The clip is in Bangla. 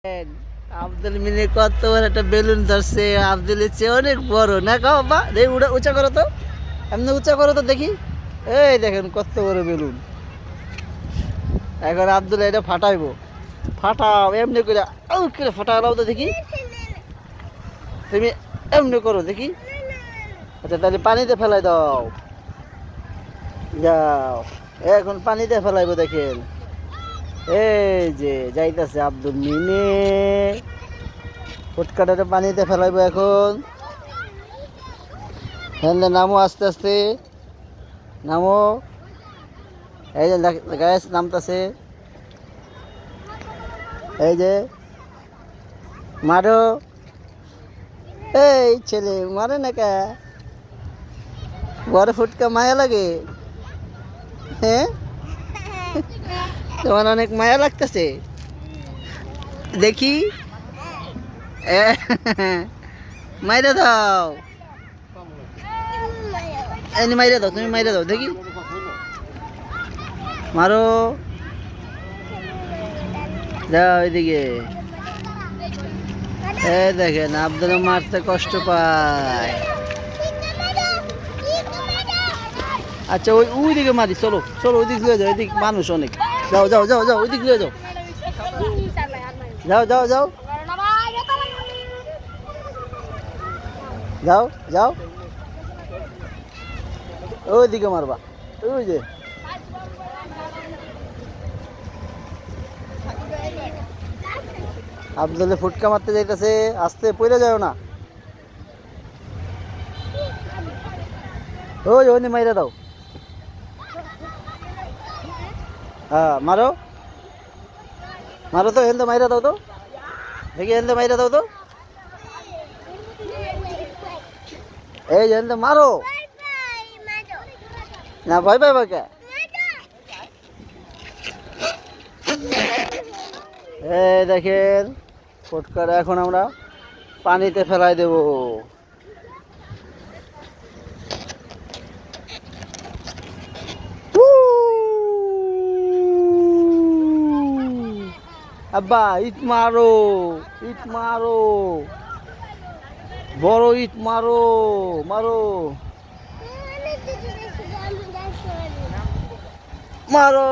আব্দুল মিনি কত বড় একটা বেলুন ধরছে। আব্দুলের চেয়ে অনেক বড় না গো বাবা। দেখি উঁচা করো তো, এমনি উঁচা করো তো দেখি। এই দেখেন কত বড় বেলুন। এখন আব্দুল এটা ফাটাইবো। ফাটাও এমনি করে, করে ফাটাও তো দেখি। তুমি এমনি করো দেখি। আচ্ছা তাহলে পানিতে ফেলাই দাও। যাও, এখন পানিতে ফেলাইবো দেখেন। এই যে যাইতাছে আব্দুল মিনি, ফুটকাটাটা পানিতে ফেলাইবো এখন। হ্যাঁ নামো আস্তে আস্তে, নামো। এই যে গ্যাস নামতাছে, এই যে মারো। এই ছেলে মারে না কে? বড় ফুটকা মায়া লাগে? হ্যাঁ, তোমার অনেক মায়া লাগতেছে দেখি। মাইরে দাও, এনে মাইরে দাও, তুমি মাইরে দাও দেখি। মারো, যাও এদিকে। এই দেখেন আব্দুল মারতে কষ্ট পায়। আচ্ছা ওই দিকে মারি, চলো চলো ওই দিক লিয়ে যাও, ওইদিক মানুষ অনেক। যাও যাও যাও যাও ওই দিক লিয়ে যাও, যাও যাও যাও যাও যাও, ওই দিকে মারবা। ওই যে আব্দুলে ফুটকা মারতে যাইতেছে, আস্তে পড়ে যাও না। ওই ওই মাইরা দাও। হ্যাঁ মারো, মারো তো, হেলতে মাইরা দাও তো দেখি, হেলতে মাইরা দাও তো। এই যে হেলতে মারো না, ভয় পাই বাকে। এই দেখেন ফুটকাটা এখন আমরা পানিতে ফেলাই দেব। আব্বা ইট মারো, ইট মারো, বড় ইট মারো, মারো মারো।